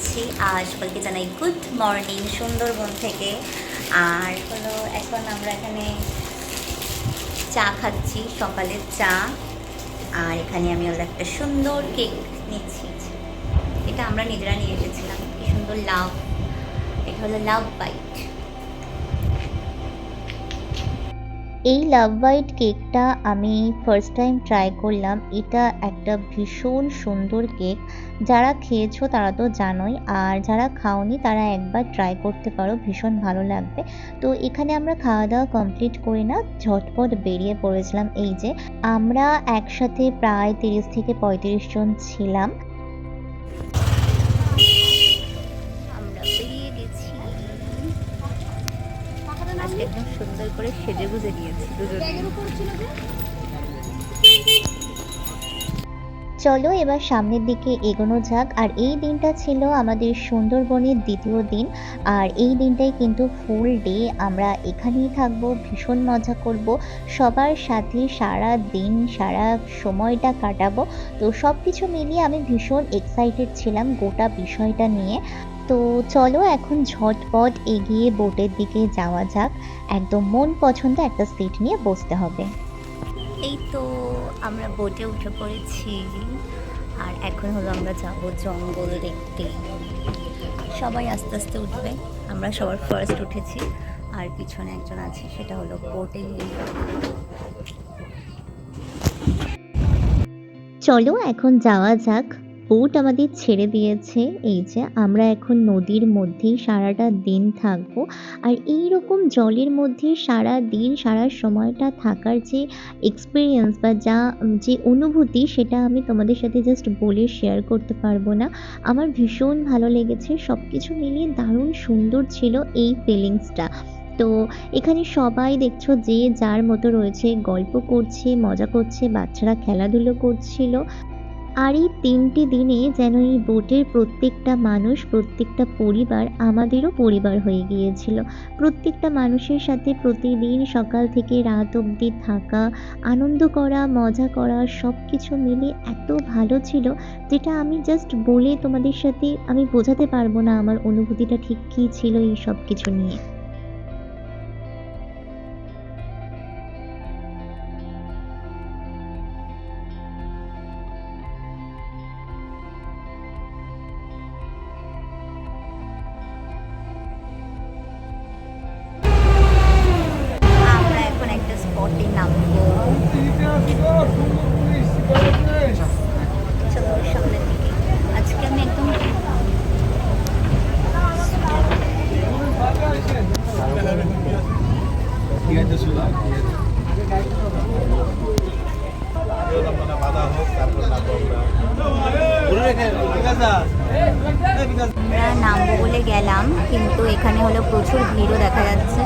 যাচ্ছি। আর সকলকে জানাই গুড মর্নিং সুন্দরবন থেকে। আর হলো এখন আমরা এখানে চা খাচ্ছি, সকালের চা। আর এখানে আমি হলো একটা সুন্দর কেক নিচ্ছি। এটা আমরা নিজেরা নিয়ে এসেছিলাম, কি সুন্দর লাভ। এটা হলো লাভ বাইট। এই লাভ বাইট কেকটা আমি ফার্স্ট টাইম ট্রাই করলাম। এটা একটা ভীষণ সুন্দর কেক। যারা খেয়েছো তারা তো জানোই, আর যারা খাওনি তারা একবার ট্রাই করতে পারো, ভীষণ ভালো লাগবে। তো এখানে আমরা খাওয়া দাওয়া কমপ্লিট করে না ঝটপট বেরিয়ে পড়েছিলাম। এই যে আমরা একসাথে প্রায় 30 থেকে 35 জন ছিলাম। আমরা বেরিয়ে গেছি। আজকে একদম সুন্দর করে সেজে গুজে দিয়েছি দুজনে। চলো এবার সামনের দিকে এগোনো যাক। আর এই দিনটা ছিল আমাদের সুন্দরবনের দ্বিতীয় দিন। আর এই দিনটাই কিন্তু ফুল ডে আমরা এখানেই থাকবো, ভীষণ মজা করব, সবার সাথে সারা দিন সারা সময়টা কাটাবো। তো সব কিছু মিলিয়ে আমি ভীষণ এক্সাইটেড ছিলাম গোটা বিষয়টা নিয়ে। তো চলো এখন ঝটপট এগিয়ে বোটের দিকে যাওয়া যাক। একদম মন পছন্দ একটা সিট নিয়ে বসতে হবে। এই তো আমরা বোটে উঠে পড়েছি। আর এখন হলো আমরা যাব জঙ্গল দেখতে। সবাই আস্তে আস্তে উঠবে, আমরা সবার ফার্স্ট উঠেছি। আর পিছনে একজন আছে, সেটা হলো বোটে। চলো এখন যাওয়া যাক। বোট আমাদের ছেড়ে দিয়েছে। এই যে আমরা এখন নদীর মধ্যেই সারাটা দিন থাকবো। আর এই রকম জলের মধ্যে সারা দিন সারা সময়টা থাকার যে এক্সপিরিয়েন্স বা যে অনুভূতি, সেটা আমি তোমাদের সাথে জাস্ট বলে শেয়ার করতে পারবো না। আমার ভীষণ ভালো লেগেছে, সব কিছু মিলিয়ে দারুণ সুন্দর ছিল এই ফিলিংসটা। তো এখানে সবাই দেখছো যে যার মতো রয়েছে, গল্প করছে, মজা করছে, বাচ্চারা খেলাধুলো করছিল। আর এই 3টি দিনে যেন এই বোটের প্রত্যেকটা মানুষ, প্রত্যেকটা পরিবার আমাদেরও পরিবার হয়ে গিয়েছিল। প্রত্যেকটা মানুষের সাথে প্রতিদিন সকাল থেকে রাত অবধি থাকা, আনন্দ করা, মজা করা, সব কিছু মিলে এত ভালো ছিল, যেটা আমি জাস্ট বলে তোমাদের সাথে আমি বোঝাতে পারবো না আমার অনুভূতিটা ঠিক কী ছিল এই সব কিছু নিয়ে। আমরা এখন একটা স্পটে নামবো। চলো সামনের দিকে। আজকে আমি একদম আমরা নামবো বলে গেলাম, কিন্তু এখানে হলো প্রচুর ভিড়ও দেখা যাচ্ছে।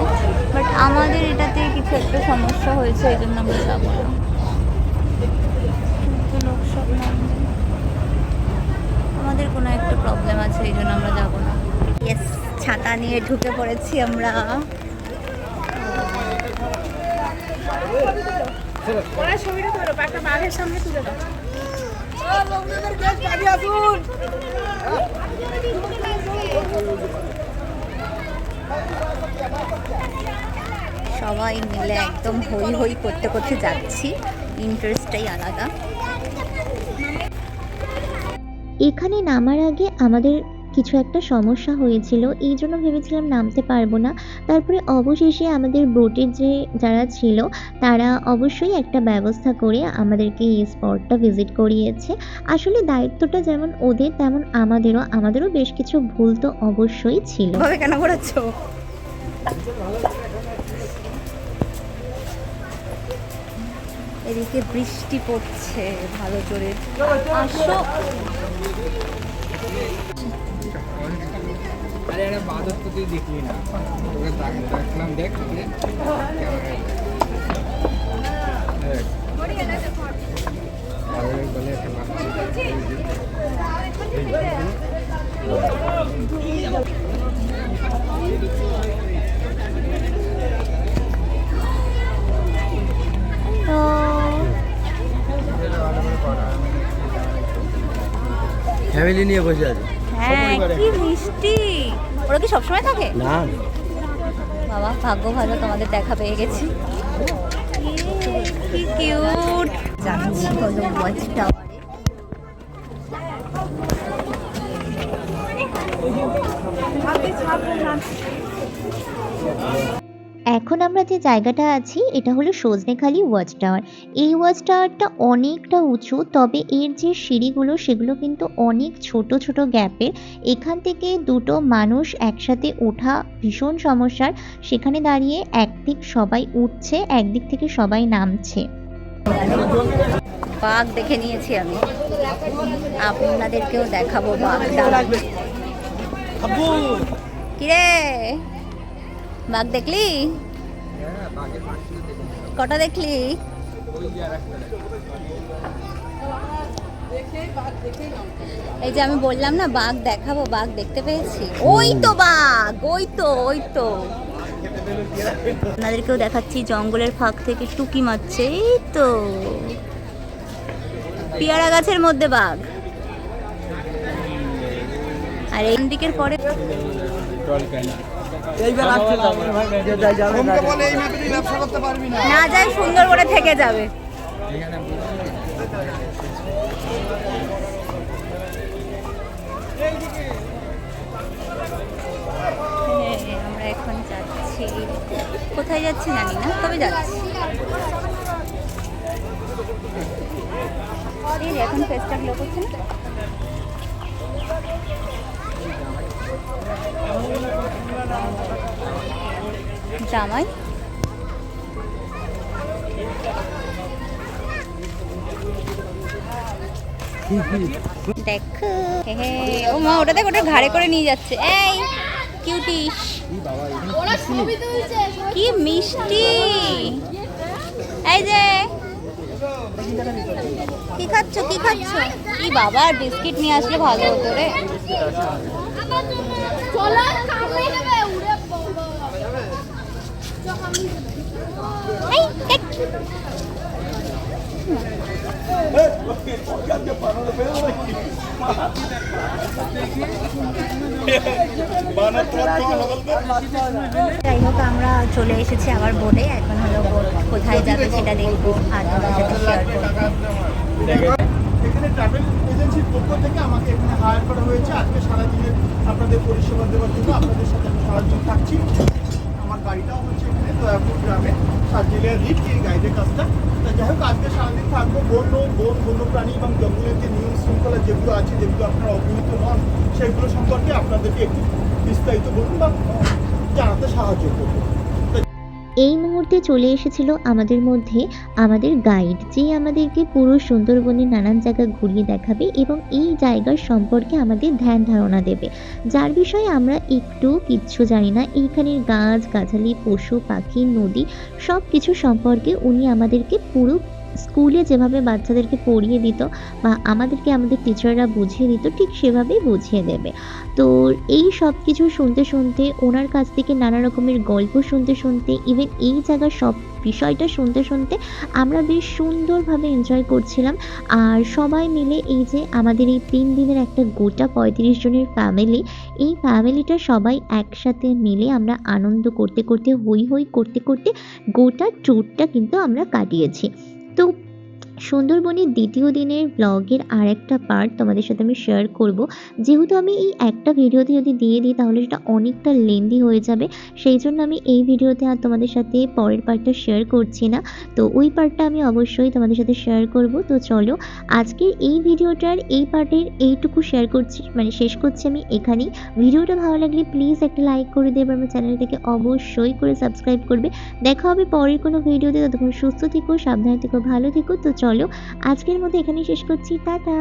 বাট আমাদের এটাতে কিছু একটা সমস্যা হয়েছে, এই জন্য আমরা যাবো না। কিন্তু লোক সব নামবে। আমাদের কোনো একটা প্রবলেম আছে, এই জন্য আমরা যাবো না। ইয়েস, ছাতা নিয়ে ঢুকে পড়েছি আমরা। ছবিটা তোলো, একটা বাঘের সামনে তুলে দাও। সবাই মিলে একদম হই হই করতে করতে যাচ্ছি, ইন্টারেস্টটাই আলাদা। এখানে নামার আগে আমাদের কিছু একটা সমস্যা হয়েছিল, এই জন্য ভেবেছিলাম নামতে পারবো না। তারপরে অবশেষে আমাদের বোটের যারা ছিল তারা অবশ্যই একটা ব্যবস্থা করে আমাদেরকে এই স্পটটা ভিজিট করিয়েছে। আসলে দায়িত্বটা যেমন ওদের তেমন আমাদেরও বেশ কিছু ভুল তো অবশ্যই ছিল। ভাবে কেন ঘোরাচ্ছ? এদিকে বৃষ্টি পড়ছে ভালো জোরে। আসো। আরে একটা বাদর তো তুই দেখলি না, তোকে দেখলাম, দেখ বলে একটা ফ্যামিলি নিয়ে বসে আছে। হ্যাঁ কি মিষ্টি। ওরা কি সবসময় থাকে? না বাবা ভাগ্য ভালো, তোমাদের দেখা পেয়ে গেছি। কি কিউট। যাচ্ছি হলো ওয়াচ টাওয়ারে। এখন আমরা যে জায়গাটা আছি এটা হলো সজনেখালি ওয়াচ টাওয়ার। এই ওয়াচ টাওয়ারটা অনেকটা উঁচু, তবে এর যে সিঁড়িগুলো সেগুলো কিন্তু অনেক ছোট ছোট গ্যাপের। এখান থেকে দুটো মানুষ একসাথে ওঠা ভীষণ সমস্যার। সেখানে দাঁড়িয়ে একদিক সবাই উঠছে, একদিক থেকে সবাই নামছে। বাঘ দেখে নিয়েছি আমি, আপনাদেরকেও দেখাবো বাঘটা। কিরে বাঘ দেখলি? কটা দেখলি? এই যে আমি বললাম না বাঘ দেখাবো, বাঘ দেখতে পেয়েছি। ওই তো বাঘ, ওই তো ওই তো। আপনাদেরকেও দেখাচ্ছি জঙ্গলের ফাঁক থেকে টুকি মারছে। এই তো পেয়ারা গাছের মধ্যে বাঘ। আর এই দিকের পরে না যায় সুন্দর করে থেকে যাবে। আমরা এখন যাচ্ছি, কোথায় যাচ্ছি জানি না, তবে যাচ্ছি। এখন ফেসটা গ্লো করছে না? জামাই দেখো, ও মা ওটা দেখ, ওটা ঘাড়ে করে নিয়ে যাচ্ছে। এই কিউটিস, কি মিষ্টি। এই যে কি খাচ্ছ, কি খাচ্ছ? কি বাবা, বিস্কিট নিয়ে আসলে ভালো হতো রে। যাই হোক আমরা চলে এসেছি আবার বোটে। এখন হলো বোট কোথায় যাবে সেটা দেখবো আর তোমাদের সাথে শেয়ার করবো। এখানে ট্রাভেল এজেন্সির পক্ষ থেকে আমাকে এখানে হায়ার করা হয়েছে আজকে সারাদিনের আপনাদের পরিষেবা দেওয়ার জন্য। আপনাদের সাথে আমি সারাদিন থাকছি। আমার গাড়িটাও হচ্ছে এখানে দয়াপুর গ্রামে সার্জিলিয়া রিট, এই গাইডের কাজটা। তা যাই হোক আজকে সারাদিন থাকবো। বন্যপ্রাণী এবং জঙ্গলের যে নিয়ম শৃঙ্খলা যেগুলো আছে, যেগুলো আপনারা অবহিত নন, সেগুলো সম্পর্কে আপনাদেরকে একটু বিস্তারিত বলুন বা জানাতে সাহায্য করবো। এই মুহূর্তে চলে এসেছিল আমাদের মধ্যে আমাদের গাইড, যে আমাদেরকে পুরো সুন্দরবনের নানান জায়গা ঘুরিয়ে দেখাবে এবং এই জায়গার সম্পর্কে আমাদের ধ্যান ধারণা দেবে, যার বিষয়ে আমরা একটু কিচ্ছু জানি না। এইখানের গাছ গাছালি, পশু পাখি, নদী সব কিছু সম্পর্কে উনি আমাদেরকে পুরো স্কুলে যেভাবে বাচ্চাদেরকে পড়িয়ে দিত বা আমাদেরকে আমাদের টিচাররা বুঝিয়ে দিত ঠিক সেভাবেই বুঝিয়ে দেবে। তো এই সব কিছু শুনতে শুনতে, ওনার কাছ থেকে নানা রকমের গল্প শুনতে শুনতে, ইভেন এই জায়গার সব বিষয়টা শুনতে শুনতে আমরা বেশ সুন্দরভাবে এনজয় করছিলাম। আর সবাই মিলে এই যে আমাদের এই 3 দিনের একটা গোটা 35 জনের ফ্যামিলি, এই ফ্যামিলিটা সবাই একসাথে মিলে আমরা আনন্দ করতে করতে, হই হই করতে করতে গোটা ট্যুরটা কিন্তু আমরা কাটিয়েছি। তো সুন্দরবনের দ্বিতীয় দিনের ব্লগের আর একটা পার্ট তোমাদের সাথে আমি শেয়ার করব। যেহেতু আমি এই একটা ভিডিওতে যদি দিয়ে দিই তাহলে সেটা অনেকটা লেন্দি হয়ে যাবে, সেই জন্য আমি এই ভিডিওতে আর তোমাদের সাথে পরের পার্টটা শেয়ার করছি না। তো ওই পার্টটা আমি অবশ্যই তোমাদের সাথে শেয়ার করব। তো চলো আজকের এই ভিডিওটার এই পার্টের এইটুকু শেয়ার করছি, মানে শেষ করছি আমি এখানেই। ভিডিওটা ভালো লাগলে প্লিজ একটা লাইক করে দেবে, আমার চ্যানেলটাকে অবশ্যই করে সাবস্ক্রাইব করবে। দেখা হবে পরের কোনো ভিডিওতে। ততক্ষণ সুস্থ থেকো, সাবধানে থেকো, ভালো থেকো। তো চলো আজকের মতো এখানেই শেষ করছি, টাটা।